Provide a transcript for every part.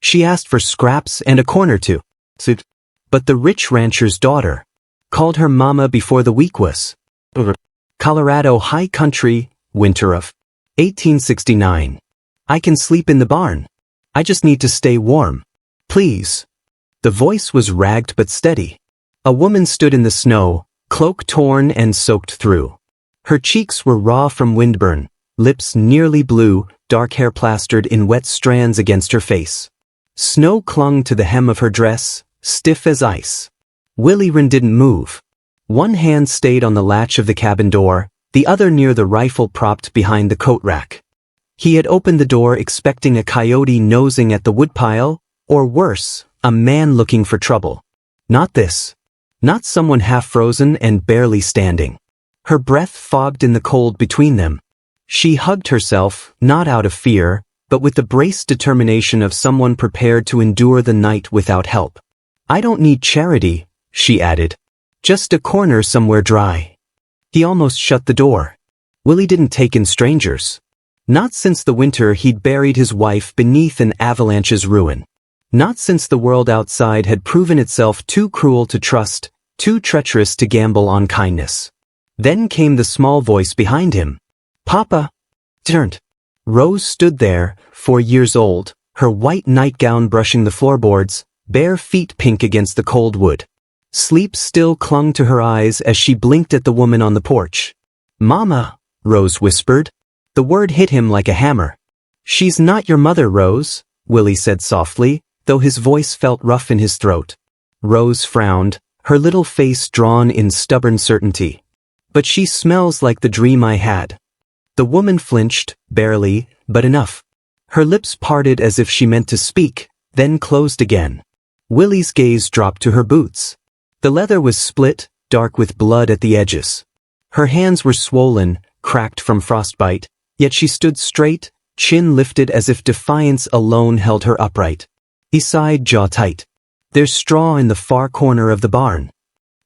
She asked for scraps and a corner to sit. But the rich rancher's daughter called her mama before the week was over. Colorado high country, winter of 1869. I can sleep in the barn. I just need to stay warm. Please. The voice was ragged but steady. A woman stood in the snow, cloak torn and soaked through. Her cheeks were raw from windburn, lips nearly blue, dark hair plastered in wet strands against her face. Snow clung to the hem of her dress, stiff as ice. Willie Wren didn't move. One hand stayed on the latch of the cabin door, the other near the rifle propped behind the coat rack. He had opened the door expecting a coyote nosing at the woodpile, or worse, a man looking for trouble. Not this. Not someone half-frozen and barely standing. Her breath fogged in the cold between them. She hugged herself, not out of fear, but with the braced determination of someone prepared to endure the night without help. I don't need charity, she added. Just a corner somewhere dry. He almost shut the door. Willie didn't take in strangers. Not since the winter he'd buried his wife beneath an avalanche's ruin. Not since the world outside had proven itself too cruel to trust, too treacherous to gamble on kindness. Then came the small voice behind him. Papa! Turned. Rose stood there, 4 years old, her white nightgown brushing the floorboards, bare feet pink against the cold wood. Sleep still clung to her eyes as she blinked at the woman on the porch. Mama, Rose whispered. The word hit him like a hammer. She's not your mother, Rose, Willie said softly, though his voice felt rough in his throat. Rose frowned, her little face drawn in stubborn certainty. But she smells like the dream I had. The woman flinched, barely, but enough. Her lips parted as if she meant to speak, then closed again. Willie's gaze dropped to her boots. The leather was split, dark with blood at the edges. Her hands were swollen, cracked from frostbite, yet she stood straight, chin lifted as if defiance alone held her upright. He sighed, jaw tight. There's straw in the far corner of the barn.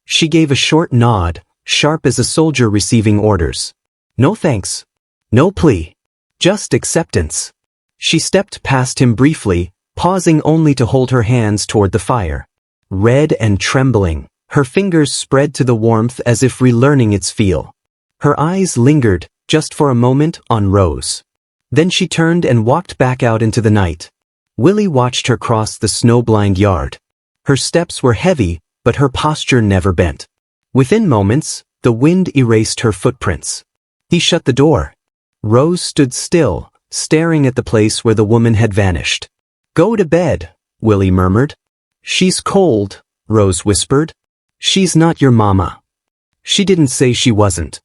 She gave a short nod, sharp as a soldier receiving orders. No thanks. No plea. Just acceptance. She stepped past him briefly, pausing only to hold her hands toward the fire. Red and trembling, her fingers spread to the warmth as if relearning its feel. Her eyes lingered, just for a moment, on Rose. Then she turned and walked back out into the night. Willie watched her cross the snow-blind yard. Her steps were heavy, but her posture never bent. Within moments, the wind erased her footprints. He shut the door. Rose stood still, staring at the place where the woman had vanished. Go to bed, Willie murmured. She's cold, Rose whispered. She's not your mama. She didn't say she wasn't.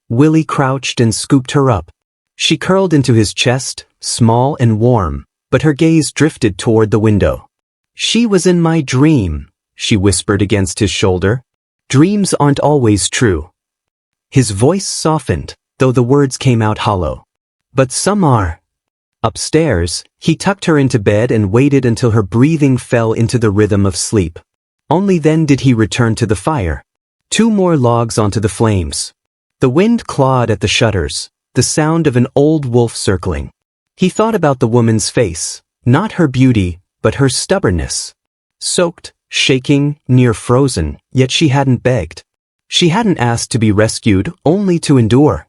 Willie crouched and scooped her up. She curled into his chest, small and warm, but her gaze drifted toward the window. She was in my dream, she whispered against his shoulder. Dreams aren't always true. His voice softened, though the words came out hollow. But some are. Upstairs, he tucked her into bed and waited until her breathing fell into the rhythm of sleep. Only then did he return to the fire. 2 more logs onto the flames. The wind clawed at the shutters, the sound of an old wolf circling. He thought about the woman's face, not her beauty, but her stubbornness. Soaked, shaking, near frozen, yet she hadn't begged. She hadn't asked to be rescued, only to endure.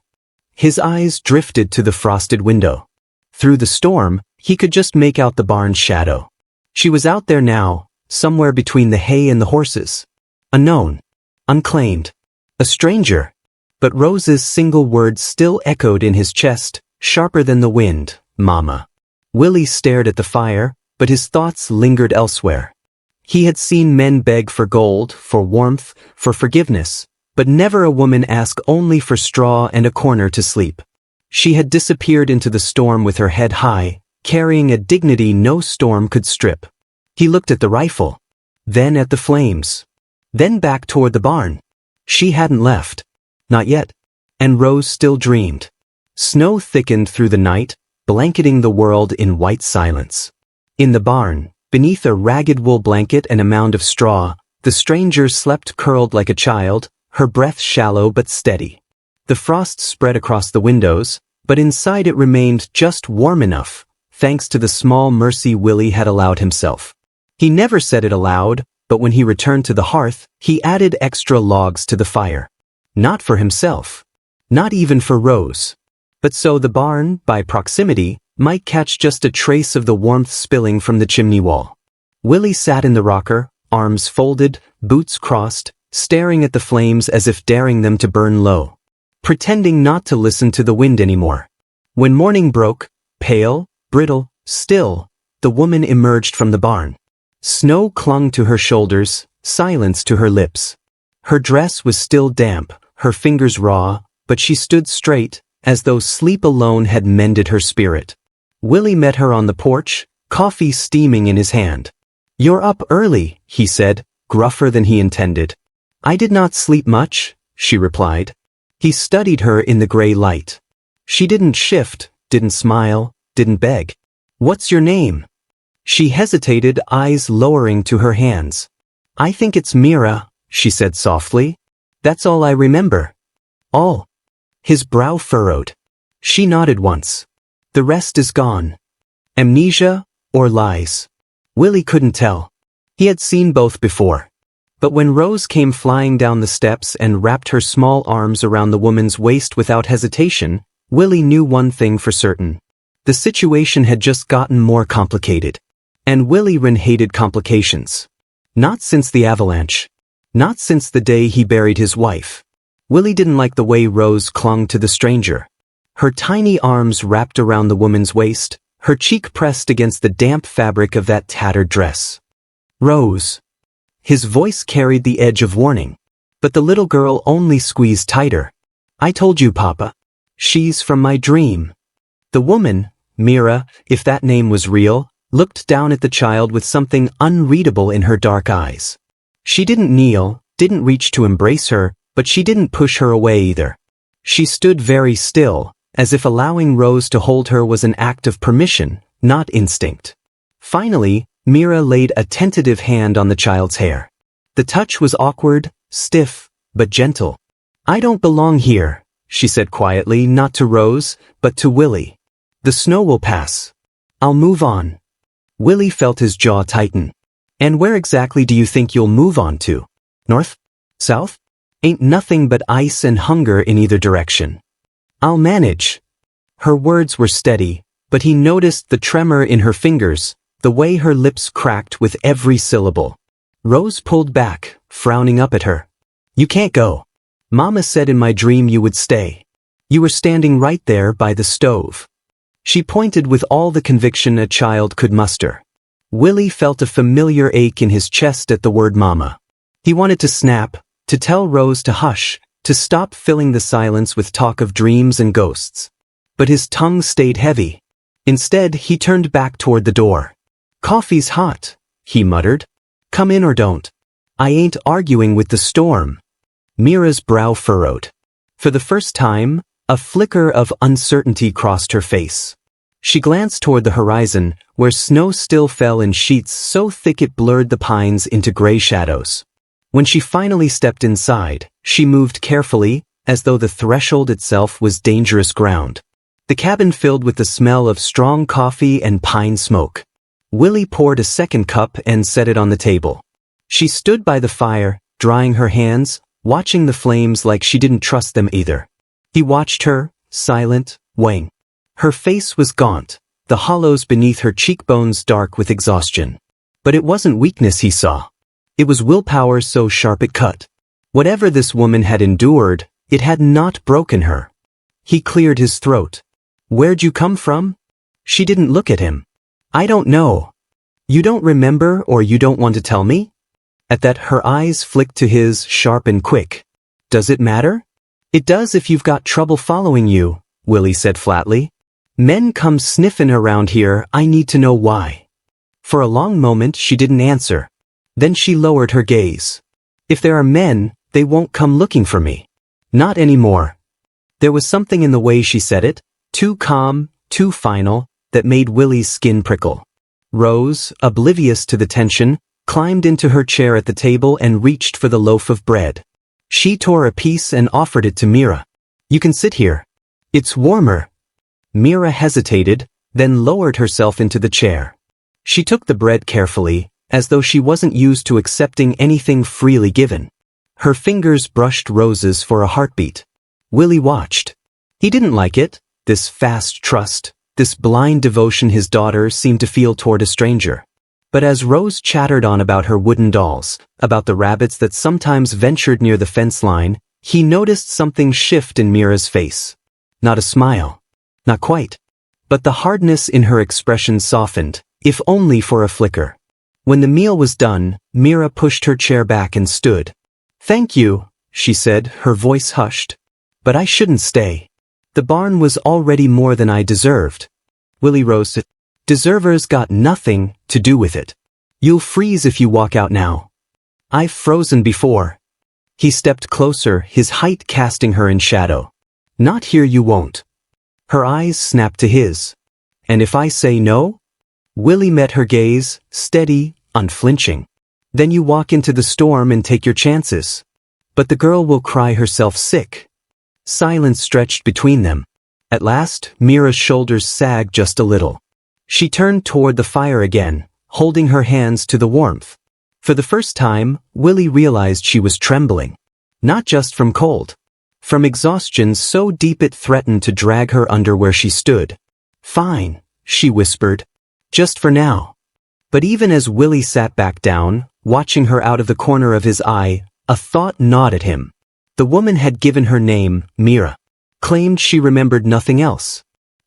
His eyes drifted to the frosted window. Through the storm, he could just make out the barn's shadow. She was out there now, somewhere between the hay and the horses. Unknown. Unclaimed. A stranger. But Rose's single word still echoed in his chest, sharper than the wind, Mama. Willie stared at the fire, but his thoughts lingered elsewhere. He had seen men beg for gold, for warmth, for forgiveness, but never a woman ask only for straw and a corner to sleep. She had disappeared into the storm with her head high, carrying a dignity no storm could strip. He looked at the rifle, then at the flames, then back toward the barn. She hadn't left. Not yet. And Rose still dreamed. Snow thickened through the night, blanketing the world in white silence. In the barn, beneath a ragged wool blanket and a mound of straw, the stranger slept curled like a child, her breath shallow but steady. The frost spread across the windows, but inside it remained just warm enough, thanks to the small mercy Willie had allowed himself. He never said it aloud, but when he returned to the hearth, he added extra logs to the fire. Not for himself. Not even for Rose. But so the barn, by proximity, might catch just a trace of the warmth spilling from the chimney wall. Willie sat in the rocker, arms folded, boots crossed, staring at the flames as if daring them to burn low. Pretending not to listen to the wind anymore. When morning broke, pale, brittle, still, the woman emerged from the barn. Snow clung to her shoulders, silence to her lips. Her dress was still damp, her fingers raw, but she stood straight, as though sleep alone had mended her spirit. Willie met her on the porch, coffee steaming in his hand. "You're up early," he said, gruffer than he intended. "I did not sleep much," she replied. He studied her in the gray light. She didn't shift, didn't smile, didn't beg. "What's your name?" She hesitated, eyes lowering to her hands. "I think it's Mira," she said softly. "That's all I remember." "All?" His brow furrowed. She nodded once. "The rest is gone." Amnesia, or lies? Willie couldn't tell. He had seen both before. But when Rose came flying down the steps and wrapped her small arms around the woman's waist without hesitation, Willie knew one thing for certain. The situation had just gotten more complicated. And Willie hated complications. Not since the avalanche. Not since the day he buried his wife. Willie didn't like the way Rose clung to the stranger. Her tiny arms wrapped around the woman's waist, her cheek pressed against the damp fabric of that tattered dress. "Rose." His voice carried the edge of warning. But the little girl only squeezed tighter. "I told you, Papa. She's from my dream." The woman, Mira, if that name was real, looked down at the child with something unreadable in her dark eyes. She didn't kneel, didn't reach to embrace her, but she didn't push her away either. She stood very still, as if allowing Rose to hold her was an act of permission, not instinct. Finally, Mira laid a tentative hand on the child's hair. The touch was awkward, stiff, but gentle. "I don't belong here," she said quietly, not to Rose, but to Willie. "The snow will pass. I'll move on." Willie felt his jaw tighten. "And where exactly do you think you'll move on to? North? South? Ain't nothing but ice and hunger in either direction." "I'll manage." Her words were steady, but he noticed the tremor in her fingers, the way her lips cracked with every syllable. Rose pulled back, frowning up at her. "You can't go. Mama said in my dream you would stay. You were standing right there by the stove." She pointed with all the conviction a child could muster. Willie felt a familiar ache in his chest at the word mama. He wanted to snap, to tell Rose to hush, to stop filling the silence with talk of dreams and ghosts. But his tongue stayed heavy. Instead, he turned back toward the door. "Coffee's hot," he muttered. "Come in or don't. I ain't arguing with the storm." Mira's brow furrowed. For the first time, a flicker of uncertainty crossed her face. She glanced toward the horizon, where snow still fell in sheets so thick it blurred the pines into gray shadows. When she finally stepped inside, she moved carefully, as though the threshold itself was dangerous ground. The cabin filled with the smell of strong coffee and pine smoke. Willie poured a second cup and set it on the table. She stood by the fire, drying her hands, watching the flames like she didn't trust them either. He watched her, silent, weighing. Her face was gaunt, the hollows beneath her cheekbones dark with exhaustion. But it wasn't weakness he saw. It was willpower so sharp it cut. Whatever this woman had endured, it had not broken her. He cleared his throat. "Where'd you come from?" She didn't look at him. "I don't know." "You don't remember or you don't want to tell me?" At that her eyes flicked to his, sharp and quick. "Does it matter?" "It does if you've got trouble following you," Willie said flatly. "Men come sniffing around here, I need to know why." For a long moment she didn't answer. Then she lowered her gaze. "If there are men, they won't come looking for me. Not anymore." There was something in the way she said it, too calm, too final, that made Willie's skin prickle. Rose, oblivious to the tension, climbed into her chair at the table and reached for the loaf of bread. She tore a piece and offered it to Mira. "You can sit here. It's warmer." Mira hesitated, then lowered herself into the chair. She took the bread carefully, as though she wasn't used to accepting anything freely given. Her fingers brushed Rose's for a heartbeat. Willie watched. He didn't like it, this fast trust, this blind devotion his daughter seemed to feel toward a stranger. But as Rose chattered on about her wooden dolls, about the rabbits that sometimes ventured near the fence line, he noticed something shift in Mira's face. Not a smile. Not quite. But the hardness in her expression softened, if only for a flicker. When the meal was done, Mira pushed her chair back and stood. "Thank you," she said, her voice hushed. "But I shouldn't stay. The barn was already more than I deserved." Willie rose. "Deservers got nothing to do with it. You'll freeze if you walk out now. I've frozen before." He stepped closer, his height casting her in shadow. "Not here you won't." Her eyes snapped to his. "And if I say no?" Willie met her gaze, steady, unflinching. "Then you walk into the storm and take your chances. But the girl will cry herself sick." Silence stretched between them. At last, Mira's shoulders sagged just a little. She turned toward the fire again, holding her hands to the warmth. For the first time, Willie realized she was trembling. Not just from cold. From exhaustion so deep it threatened to drag her under where she stood. "Fine," she whispered. "Just for now." But even as Willie sat back down, watching her out of the corner of his eye, a thought gnawed at him. The woman had given her name, Mira. Claimed she remembered nothing else.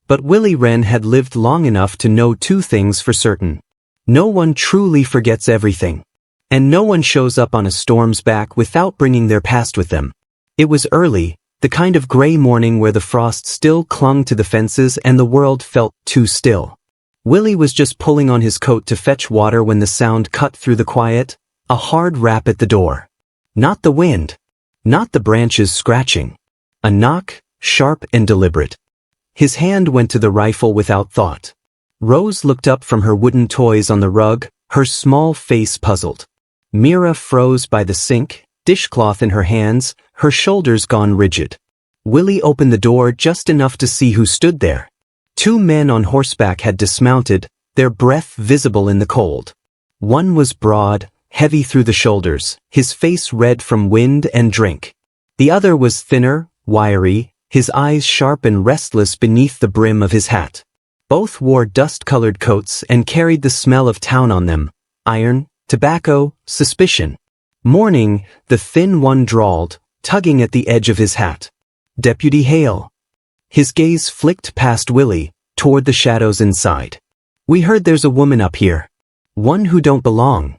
But Willie Wren had lived long enough to know two things for certain. No one truly forgets everything. And no one shows up on a storm's back without bringing their past with them. It was early, the kind of gray morning where the frost still clung to the fences and the world felt too still. Willie was just pulling on his coat to fetch water when the sound cut through the quiet, a hard rap at the door. Not the wind. Not the branches scratching. A knock, sharp and deliberate. His hand went to the rifle without thought. Rose looked up from her wooden toys on the rug, her small face puzzled. Mira froze by the sink, dishcloth in her hands, her shoulders gone rigid. Willie opened the door just enough to see who stood there. Two men on horseback had dismounted, their breath visible in the cold. One was broad, heavy through the shoulders, his face red from wind and drink. The other was thinner, wiry, his eyes sharp and restless beneath the brim of his hat. Both wore dust-colored coats and carried the smell of town on them. Iron, tobacco, suspicion. "Morning," the thin one drawled, tugging at the edge of his hat. "Deputy Hale." His gaze flicked past Willie, toward the shadows inside. "We heard there's a woman up here. One who don't belong."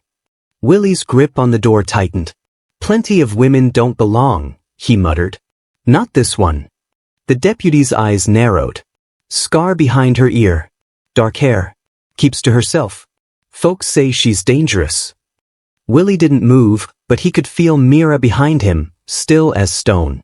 Willie's grip on the door tightened. "Plenty of women don't belong," he muttered. "Not this one." The deputy's eyes narrowed. "Scar behind her ear. Dark hair. Keeps to herself. Folks say she's dangerous." Willie didn't move, but he could feel Mira behind him, still as stone.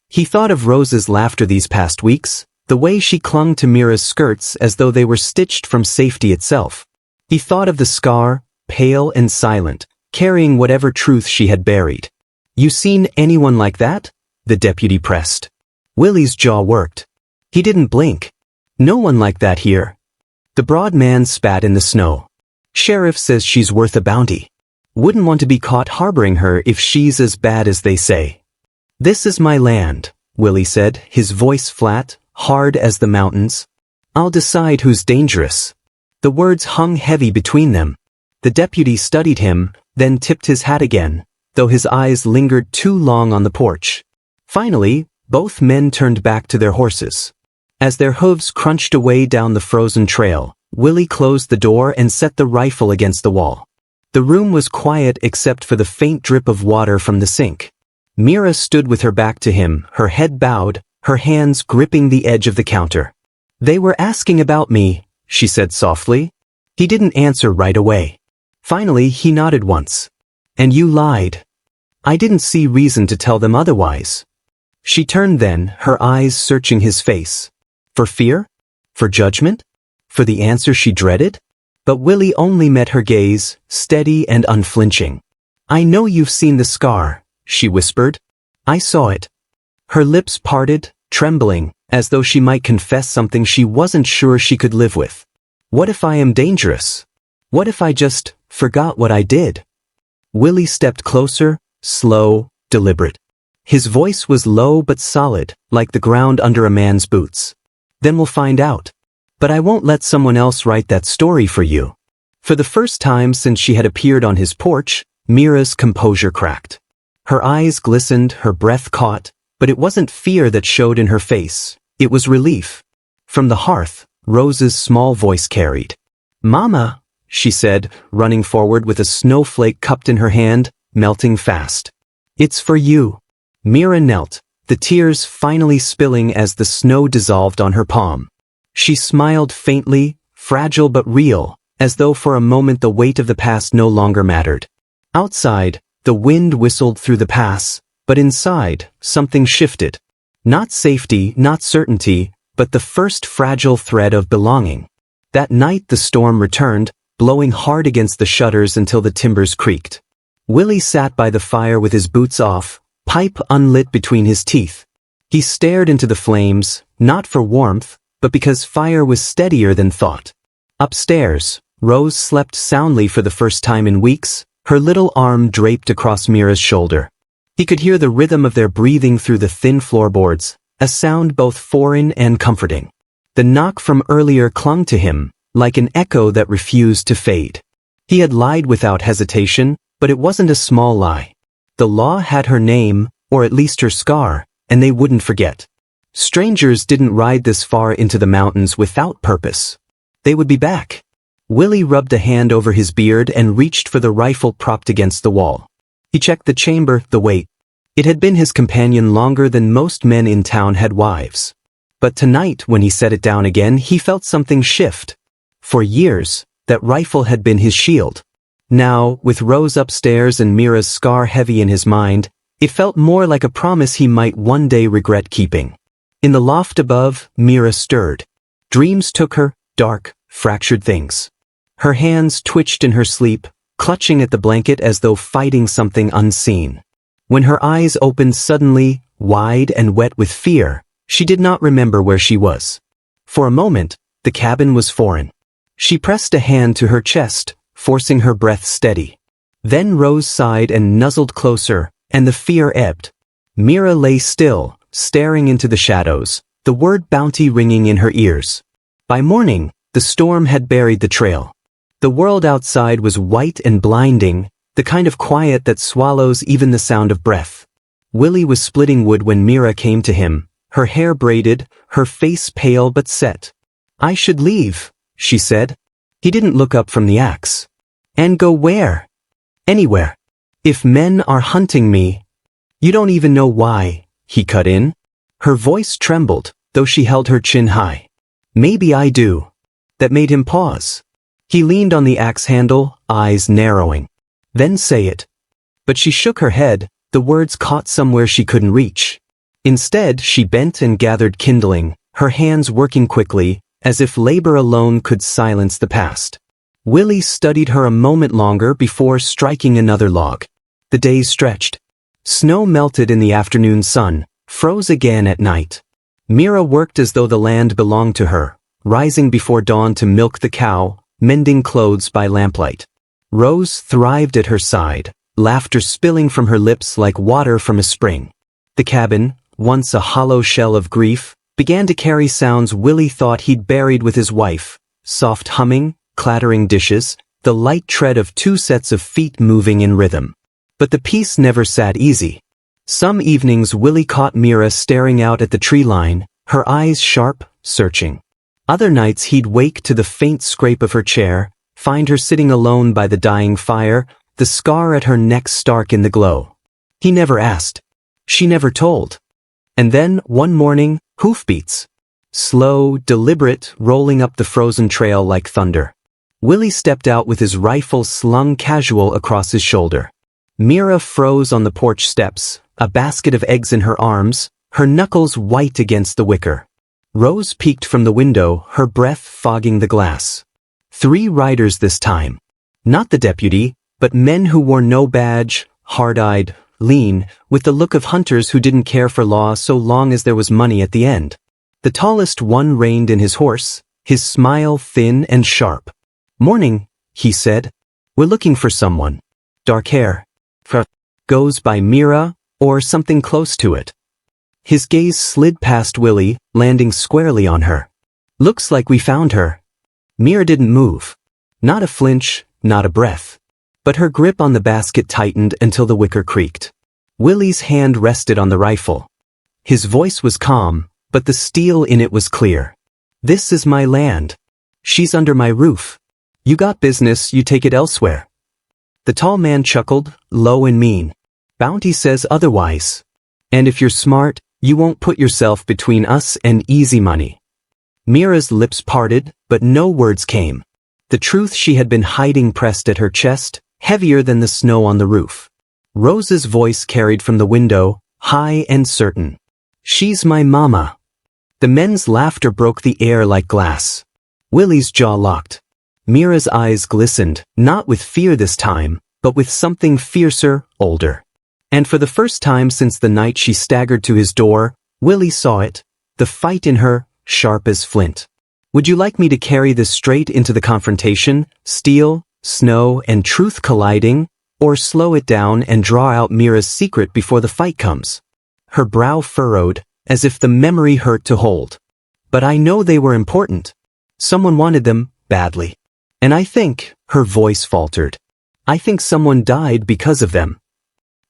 He thought of Rose's laughter these past weeks, the way she clung to Mira's skirts as though they were stitched from safety itself. He thought of the scar, pale and silent, carrying whatever truth she had buried. "You seen anyone like that?" the deputy pressed. Willie's jaw worked. He didn't blink. "No one like that here." The broad man spat in the snow. "Sheriff says she's worth a bounty. Wouldn't want to be caught harboring her if she's as bad as they say." "This is my land," Willie said, his voice flat, hard as the mountains. "I'll decide who's dangerous." The words hung heavy between them. The deputy studied him, then tipped his hat again, though his eyes lingered too long on the porch. Finally, both men turned back to their horses. As their hooves crunched away down the frozen trail, Willie closed the door and set the rifle against the wall. The room was quiet except for the faint drip of water from the sink. Mira stood with her back to him, her head bowed, her hands gripping the edge of the counter. "They were asking about me," she said softly. He didn't answer right away. Finally, he nodded once. "And you lied." "I didn't see reason to tell them otherwise." She turned then, her eyes searching his face. For fear? For judgment? For the answer she dreaded? But Willie only met her gaze, steady and unflinching. "I know you've seen the scar," she whispered. "I saw it." Her lips parted, trembling, as though she might confess something she wasn't sure she could live with. What if I am dangerous? What if I just forgot what I did? Willie stepped closer, slow, deliberate. His voice was low but solid, like the ground under a man's boots. Then we'll find out. But I won't let someone else write that story for you. For the first time since she had appeared on his porch, Mira's composure cracked. Her eyes glistened, her breath caught, but it wasn't fear that showed in her face. It was relief. From the hearth, Rose's small voice carried. "Mama," she said, running forward with a snowflake cupped in her hand, melting fast. "It's for you." Mira knelt, the tears finally spilling as the snow dissolved on her palm. She smiled faintly, fragile but real, as though for a moment the weight of the past no longer mattered. Outside, the wind whistled through the pass, but inside, something shifted. Not safety, not certainty, but the first fragile thread of belonging. That night the storm returned, blowing hard against the shutters until the timbers creaked. Willie sat by the fire with his boots off, pipe unlit between his teeth. He stared into the flames, not for warmth, but because fire was steadier than thought. Upstairs, Rose slept soundly for the first time in weeks, her little arm draped across Mira's shoulder. He could hear the rhythm of their breathing through the thin floorboards, a sound both foreign and comforting. The knock from earlier clung to him, like an echo that refused to fade. He had lied without hesitation, but it wasn't a small lie. The law had her name, or at least her scar, and they wouldn't forget. Strangers didn't ride this far into the mountains without purpose. They would be back. Willie rubbed a hand over his beard and reached for the rifle propped against the wall. He checked the chamber, the weight. It had been his companion longer than most men in town had wives. But tonight, when he set it down again, he felt something shift. For years, that rifle had been his shield. Now, with Rose upstairs and Mira's scar heavy in his mind, it felt more like a promise he might one day regret keeping. In the loft above, Mira stirred. Dreams took her, dark, fractured things. Her hands twitched in her sleep, clutching at the blanket as though fighting something unseen. When her eyes opened suddenly, wide and wet with fear, she did not remember where she was. For a moment, the cabin was foreign. She pressed a hand to her chest, forcing her breath steady. Then Rose sighed and nuzzled closer, and the fear ebbed. Mira lay still, staring into the shadows, the word bounty ringing in her ears. By morning, the storm had buried the trail. The world outside was white and blinding, the kind of quiet that swallows even the sound of breath. Willie was splitting wood when Mira came to him, her hair braided, her face pale but set. "I should leave," she said. He didn't look up from the axe. "And go where?" "Anywhere. If men are hunting me." "You don't even know why," he cut in. Her voice trembled, though she held her chin high. "Maybe I do." That made him pause. He leaned on the axe handle, eyes narrowing. "Then say it." But she shook her head, the words caught somewhere she couldn't reach. Instead, she bent and gathered kindling, her hands working quickly, as if labor alone could silence the past. Willie studied her a moment longer before striking another log. The days stretched. Snow melted in the afternoon sun, froze again at night. Mira worked as though the land belonged to her, rising before dawn to milk the cow, mending clothes by lamplight. Rose thrived at her side, laughter spilling from her lips like water from a spring. The cabin, once a hollow shell of grief, began to carry sounds Willie thought he'd buried with his wife: soft humming, clattering dishes, the light tread of two sets of feet moving in rhythm. But the peace never sat easy. Some evenings Willie caught Mira staring out at the tree line, her eyes sharp, searching. Other nights he'd wake to the faint scrape of her chair, find her sitting alone by the dying fire, the scar at her neck stark in the glow. He never asked. She never told. And then, one morning, hoofbeats. Slow, deliberate, rolling up the frozen trail like thunder. Willie stepped out with his rifle slung casual across his shoulder. Mira froze on the porch steps, a basket of eggs in her arms, her knuckles white against the wicker. Rose peeked from the window, her breath fogging the glass. 3 riders this time. Not the deputy, but men who wore no badge, hard-eyed, lean, with the look of hunters who didn't care for law so long as there was money at the end. The tallest one reined in his horse, his smile thin and sharp. "Morning," he said. "We're looking for someone. Dark hair. Goes by Mira, or something close to it." His gaze slid past Willie, landing squarely on her. "Looks like we found her." Mira didn't move. Not a flinch, not a breath. But her grip on the basket tightened until the wicker creaked. Willie's hand rested on the rifle. His voice was calm, but the steel in it was clear. "This is my land. She's under my roof. You got business, you take it elsewhere." The tall man chuckled, low and mean. "Bounty says otherwise. And if you're smart, you won't put yourself between us and easy money." Mira's lips parted, but no words came. The truth she had been hiding pressed at her chest, heavier than the snow on the roof. Rose's voice carried from the window, high and certain. "She's my mama." The men's laughter broke the air like glass. Willie's jaw locked. Mira's eyes glistened, not with fear this time, but with something fiercer, older. And for the first time since the night she staggered to his door, Willie saw it, the fight in her, sharp as flint. "Would you like me to carry this straight into the confrontation, steel, snow, and truth colliding, or slow it down and draw out Mira's secret before the fight comes?" Her brow furrowed, as if the memory hurt to hold. "But I know they were important. Someone wanted them, badly. And I think," her voice faltered, "I think someone died because of them."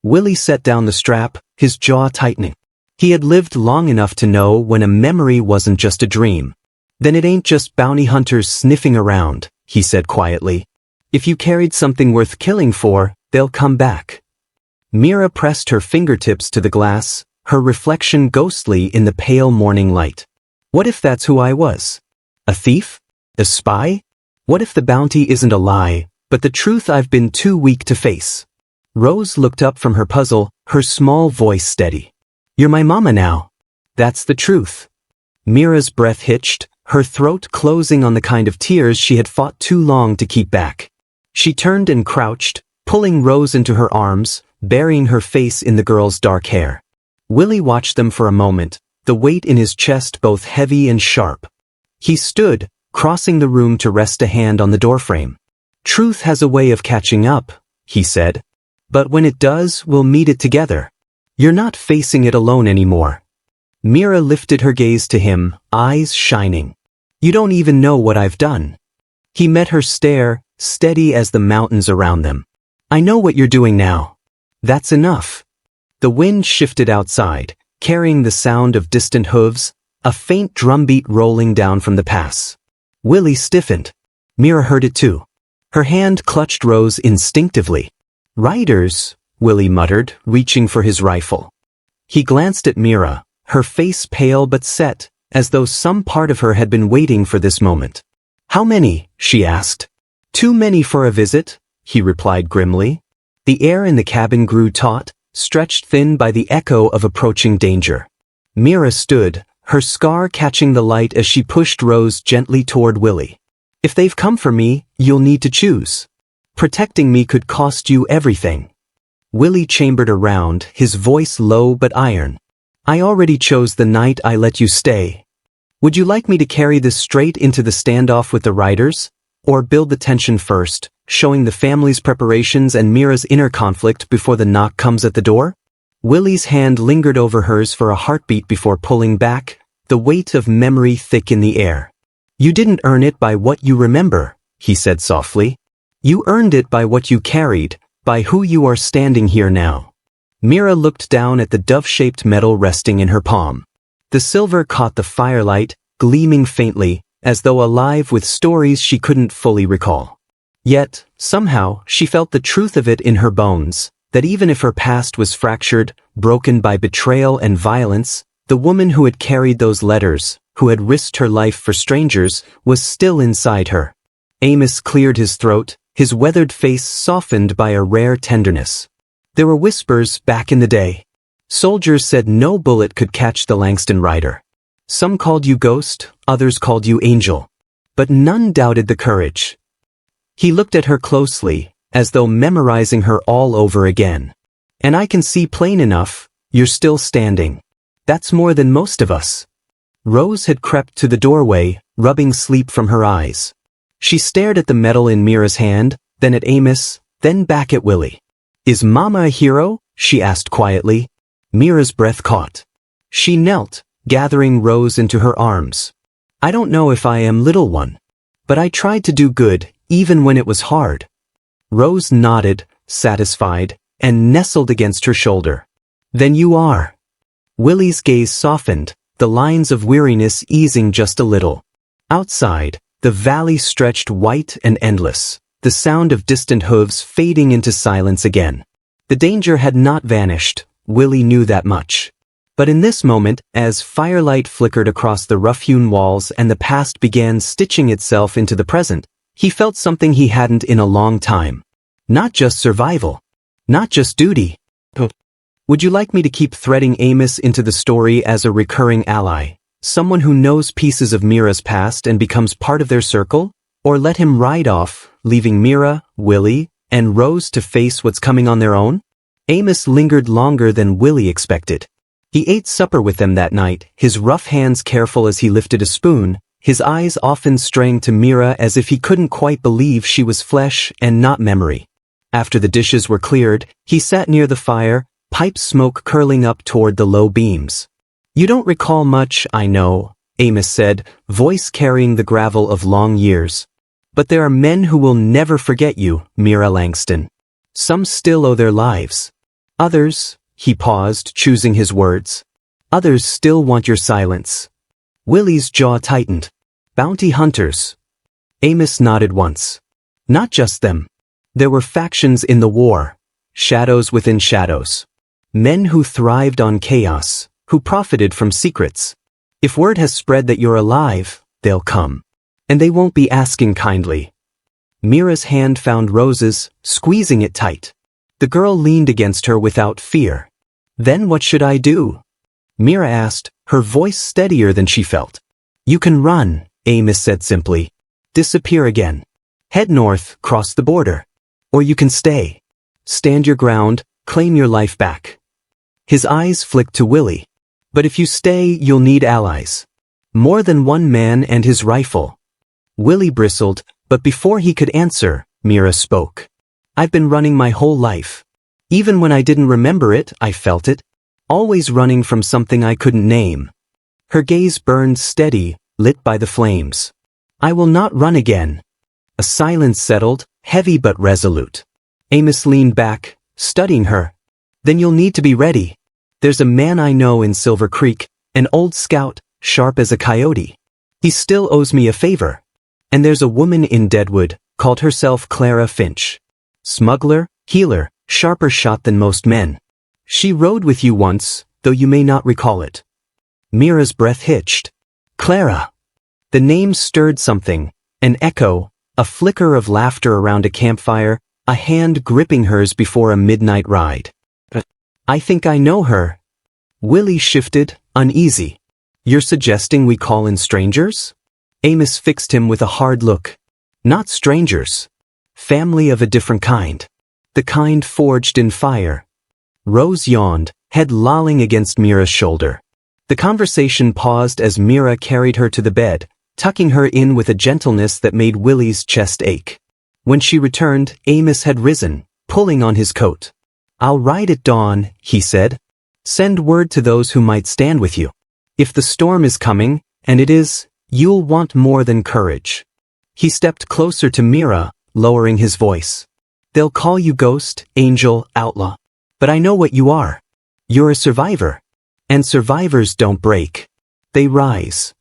Willie set down the strap, his jaw tightening. He had lived long enough to know when a memory wasn't just a dream. "Then it ain't just bounty hunters sniffing around," he said quietly. "If you carried something worth killing for, they'll come back." Mira pressed her fingertips to the glass, her reflection ghostly in the pale morning light. "What if that's who I was? A thief? A spy? What if the bounty isn't a lie, but the truth I've been too weak to face?" Rose looked up from her puzzle, her small voice steady. "You're my mama now. That's the truth." Mira's breath hitched, her throat closing on the kind of tears she had fought too long to keep back. She turned and crouched, pulling Rose into her arms, burying her face in the girl's dark hair. Willie watched them for a moment, the weight in his chest both heavy and sharp. He stood, crossing the room to rest a hand on the doorframe. "Truth has a way of catching up," he said. "But when it does, we'll meet it together. You're not facing it alone anymore." Mira lifted her gaze to him, eyes shining. "You don't even know what I've done." He met her stare, steady as the mountains around them. "I know what you're doing now. That's enough." The wind shifted outside, carrying the sound of distant hooves, a faint drumbeat rolling down from the pass. Willie stiffened. Mira heard it too. Her hand clutched Rose instinctively. "Riders," Willie muttered, reaching for his rifle. He glanced at Mira, her face pale but set, as though some part of her had been waiting for this moment. "How many?" she asked. "Too many for a visit," he replied grimly. The air in the cabin grew taut, stretched thin by the echo of approaching danger. Mira stood, her scar catching the light as she pushed Rose gently toward Willie. "If they've come for me, you'll need to choose. Protecting me could cost you everything." Willie chambered around, his voice low but iron. "I already chose the night I let you stay. Would you like me to carry this straight into the standoff with the riders? Or build the tension first, showing the family's preparations and Mira's inner conflict before the knock comes at the door?" Willie's hand lingered over hers for a heartbeat before pulling back, the weight of memory thick in the air. "You didn't earn it by what you remember," he said softly. "You earned it by what you carried, by who you are standing here now." Mira looked down at the dove-shaped metal resting in her palm. The silver caught the firelight, gleaming faintly, as though alive with stories she couldn't fully recall. Yet, somehow, she felt the truth of it in her bones, that even if her past was fractured, broken by betrayal and violence, the woman who had carried those letters, who had risked her life for strangers, was still inside her. Amos cleared his throat, his weathered face softened by a rare tenderness. "There were whispers back in the day. Soldiers said no bullet could catch the Langston rider. Some called you ghost, others called you angel. But none doubted the courage." He looked at her closely, as though memorizing her all over again. "And I can see plain enough, you're still standing. That's more than most of us." Rose had crept to the doorway, rubbing sleep from her eyes. She stared at the medal in Mira's hand, then at Amos, then back at Willie. "Is Mama a hero?" she asked quietly. Mira's breath caught. She knelt, gathering Rose into her arms. "I don't know if I am, little one. But I tried to do good, even when it was hard." Rose nodded, satisfied, and nestled against her shoulder. "Then you are." Willie's gaze softened, the lines of weariness easing just a little. Outside, the valley stretched white and endless, the sound of distant hooves fading into silence again. The danger had not vanished, Willie knew that much. But in this moment, as firelight flickered across the rough-hewn walls and the past began stitching itself into the present, he felt something he hadn't in a long time. Not just survival. Not just duty. Would you like me to keep threading Amos into the story as a recurring ally? Someone who knows pieces of Mira's past and becomes part of their circle? Or let him ride off, leaving Mira, Willie, and Rose to face what's coming on their own? Amos lingered longer than Willie expected. He ate supper with them that night, his rough hands careful as he lifted a spoon, his eyes often straying to Mira as if he couldn't quite believe she was flesh and not memory. After the dishes were cleared, he sat near the fire, pipe smoke curling up toward the low beams. "You don't recall much, I know," Amos said, voice carrying the gravel of long years. "But there are men who will never forget you, Mira Langston. Some still owe their lives. Others," he paused, choosing his words, "others still want your silence." Willie's jaw tightened. "Bounty hunters." Amos nodded once. "Not just them. There were factions in the war. Shadows within shadows. Men who thrived on chaos, who profited from secrets. If word has spread that you're alive, they'll come. And they won't be asking kindly." Mira's hand found Rose's, squeezing it tight. The girl leaned against her without fear. "Then what should I do?" Mira asked, her voice steadier than she felt. "You can run," Amos said simply. "Disappear again. Head north, cross the border. Or you can stay. Stand your ground, claim your life back." His eyes flicked to Willie. "But if you stay, you'll need allies. More than one man and his rifle." Willie bristled, but before he could answer, Mira spoke. "I've been running my whole life. Even when I didn't remember it, I felt it. Always running from something I couldn't name." Her gaze burned steady, lit by the flames. "I will not run again." A silence settled, heavy but resolute. Amos leaned back, studying her. "Then you'll need to be ready. There's a man I know in Silver Creek, an old scout, sharp as a coyote. He still owes me a favor. And there's a woman in Deadwood, called herself Clara Finch. Smuggler, healer, sharper shot than most men. She rode with you once, though you may not recall it." Mira's breath hitched. "Clara." The name stirred something, an echo, a flicker of laughter around a campfire, a hand gripping hers before a midnight ride. "I think I know her." Willie shifted, uneasy. "You're suggesting we call in strangers?" Amos fixed him with a hard look. "Not strangers. Family of a different kind. The kind forged in fire." Rose yawned, head lolling against Mira's shoulder. The conversation paused as Mira carried her to the bed, tucking her in with a gentleness that made Willie's chest ache. When she returned, Amos had risen, pulling on his coat. "I'll ride at dawn," he said. "Send word to those who might stand with you. If the storm is coming, and it is, you'll want more than courage." He stepped closer to Mira, lowering his voice. "They'll call you ghost, angel, outlaw. But I know what you are. You're a survivor. And survivors don't break. They rise."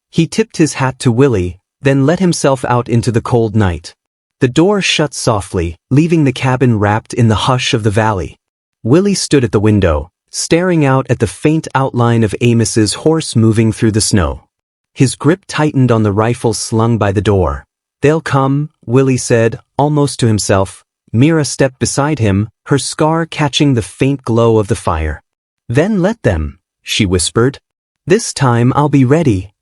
He tipped his hat to Willie, then let himself out into the cold night. The door shut softly, leaving the cabin wrapped in the hush of the valley. Willie stood at the window, staring out at the faint outline of Amos's horse moving through the snow. His grip tightened on the rifle slung by the door. "They'll come," Willie said, almost to himself. Mira stepped beside him, her scar catching the faint glow of the fire. "Then let them," she whispered. "This time I'll be ready."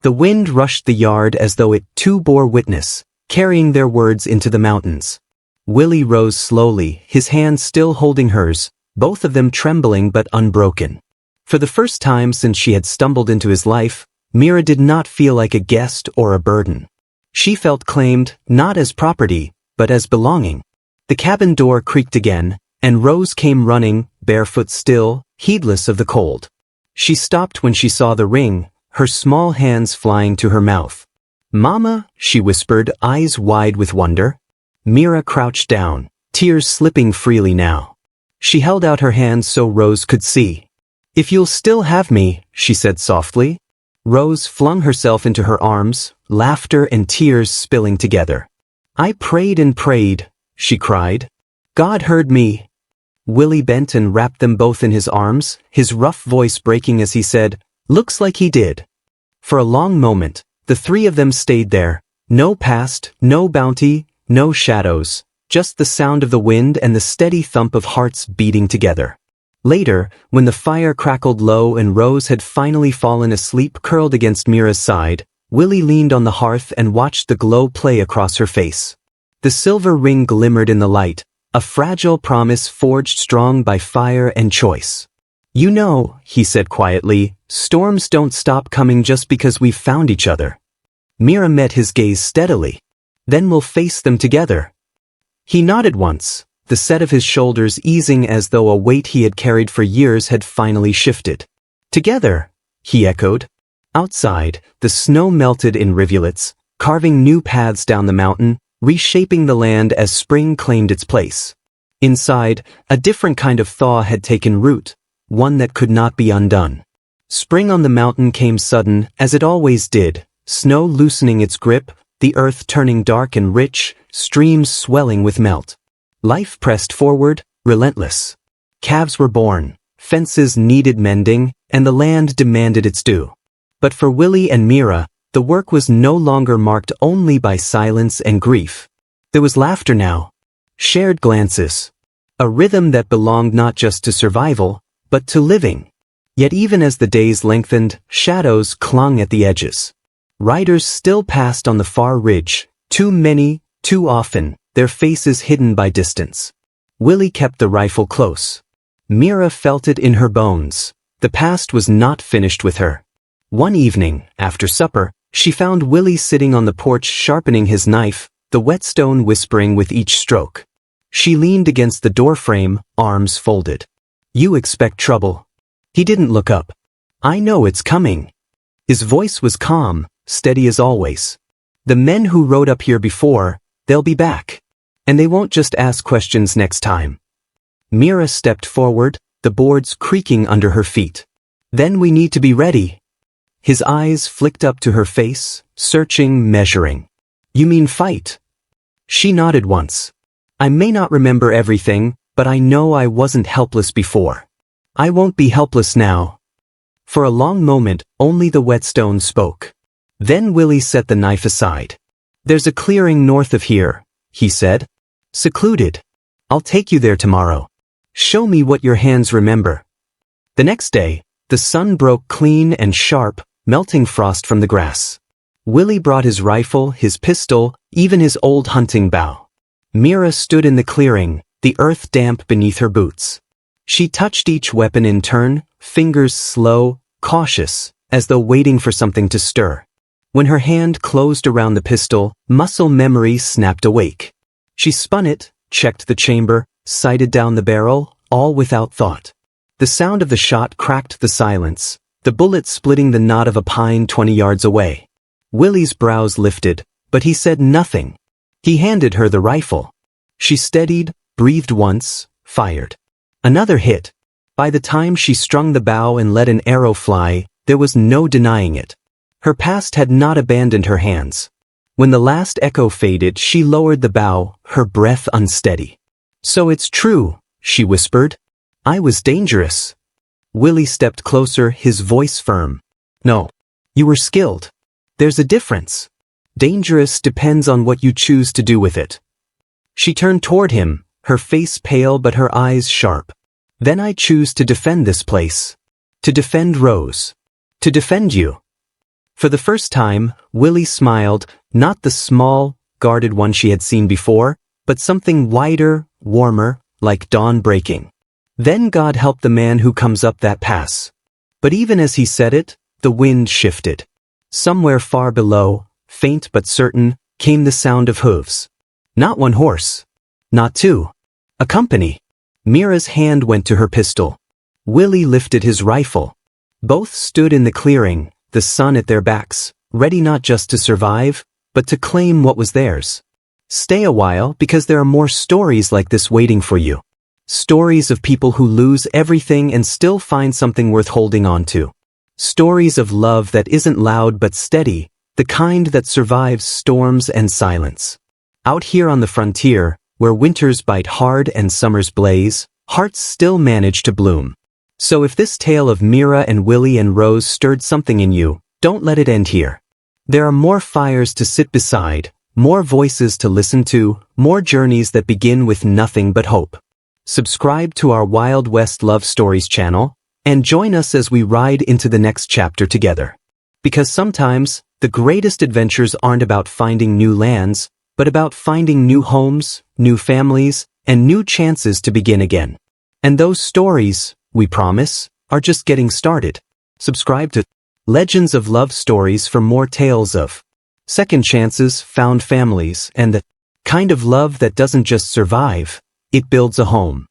The wind rushed the yard as though it too bore witness, carrying their words into the mountains. Willie rose slowly, his hand still holding hers, both of them trembling but unbroken. For the first time since she had stumbled into his life, Mira did not feel like a guest or a burden. She felt claimed, not as property, but as belonging. The cabin door creaked again, and Rose came running, barefoot still, heedless of the cold. She stopped when she saw the ring, her small hands flying to her mouth. "Mama," she whispered, eyes wide with wonder. Mira crouched down, tears slipping freely now. She held out her hands so Rose could see. "If you'll still have me," she said softly. Rose flung herself into her arms, laughter and tears spilling together. "I prayed and prayed," she cried. "God heard me." Willie bent and wrapped them both in his arms, his rough voice breaking as he said, "Looks like he did." For a long moment, the three of them stayed there. No past, no bounty, no shadows, just the sound of the wind and the steady thump of hearts beating together. Later, when the fire crackled low and Rose had finally fallen asleep curled against Mira's side, Willie leaned on the hearth and watched the glow play across her face. The silver ring glimmered in the light, a fragile promise forged strong by fire and choice. "You know," he said quietly, "storms don't stop coming just because we've found each other." Mira met his gaze steadily. "Then we'll face them together." He nodded once, the set of his shoulders easing as though a weight he had carried for years had finally shifted. "Together," he echoed. Outside, the snow melted in rivulets, carving new paths down the mountain, reshaping the land as spring claimed its place. Inside, a different kind of thaw had taken root, one that could not be undone. Spring on the mountain came sudden, as it always did, snow loosening its grip, the earth turning dark and rich, streams swelling with melt. Life pressed forward, relentless. Calves were born, fences needed mending, and the land demanded its due. But for Willie and Mira, the work was no longer marked only by silence and grief. There was laughter now. Shared glances. A rhythm that belonged not just to survival, but to living. Yet even as the days lengthened, shadows clung at the edges. Riders still passed on the far ridge, too many, too often, their faces hidden by distance. Willie kept the rifle close. Mira felt it in her bones. The past was not finished with her. One evening, after supper, she found Willie sitting on the porch sharpening his knife, the whetstone whispering with each stroke. She leaned against the doorframe, arms folded. "You expect trouble." He didn't look up. "I know it's coming." His voice was calm, steady as always. "The men who rode up here before, they'll be back. And they won't just ask questions next time." Mira stepped forward, the boards creaking under her feet. "Then we need to be ready." His eyes flicked up to her face, searching, measuring. "You mean fight?" She nodded once. "I may not remember everything, but I know I wasn't helpless before. I won't be helpless now." For a long moment, only the whetstone spoke. Then Willie set the knife aside. "There's a clearing north of here," he said. "Secluded. I'll take you there tomorrow. Show me what your hands remember." The next day, the sun broke clean and sharp, melting frost from the grass. Willie brought his rifle, his pistol, even his old hunting bow. Mira stood in the clearing, the earth damp beneath her boots. She touched each weapon in turn, fingers slow, cautious, as though waiting for something to stir. When her hand closed around the pistol, muscle memory snapped awake. She spun it, checked the chamber, sighted down the barrel, all without thought. The sound of the shot cracked the silence, the bullet splitting the knot of a pine 20 yards away. Willie's brows lifted, but he said nothing. He handed her the rifle. She steadied, breathed once, fired. Another hit. By the time she strung the bow and let an arrow fly, there was no denying it. Her past had not abandoned her hands. When the last echo faded, she lowered the bow, her breath unsteady. "So it's true," she whispered. "I was dangerous." Willie stepped closer, his voice firm. "No. You were skilled. There's a difference. Dangerous depends on what you choose to do with it." She turned toward him, her face pale but her eyes sharp. "Then I choose to defend this place. To defend Rose. To defend you." For the first time, Willie smiled, not the small, guarded one she had seen before, but something wider, warmer, like dawn breaking. "Then God help the man who comes up that pass." But even as he said it, the wind shifted. Somewhere far below, faint but certain, came the sound of hooves. Not one horse. Not two. A company. Mira's hand went to her pistol. Willie lifted his rifle. Both stood in the clearing, the sun at their backs, ready not just to survive, but to claim what was theirs. Stay a while because there are more stories like this waiting for you. Stories of people who lose everything and still find something worth holding on to. Stories of love that isn't loud but steady, the kind that survives storms and silence. Out here on the frontier, where winters bite hard and summers blaze, hearts still manage to bloom. So if this tale of Mira and Willie and Rose stirred something in you, don't let it end here. There are more fires to sit beside, more voices to listen to, more journeys that begin with nothing but hope. Subscribe to our Wild West Love Stories channel, and join us as we ride into the next chapter together. Because sometimes, the greatest adventures aren't about finding new lands, but about finding new homes, new families, and new chances to begin again. And those stories, we promise, are just getting started. Subscribe to Legends of Love Stories for more tales of second chances, found families, and the kind of love that doesn't just survive, it builds a home.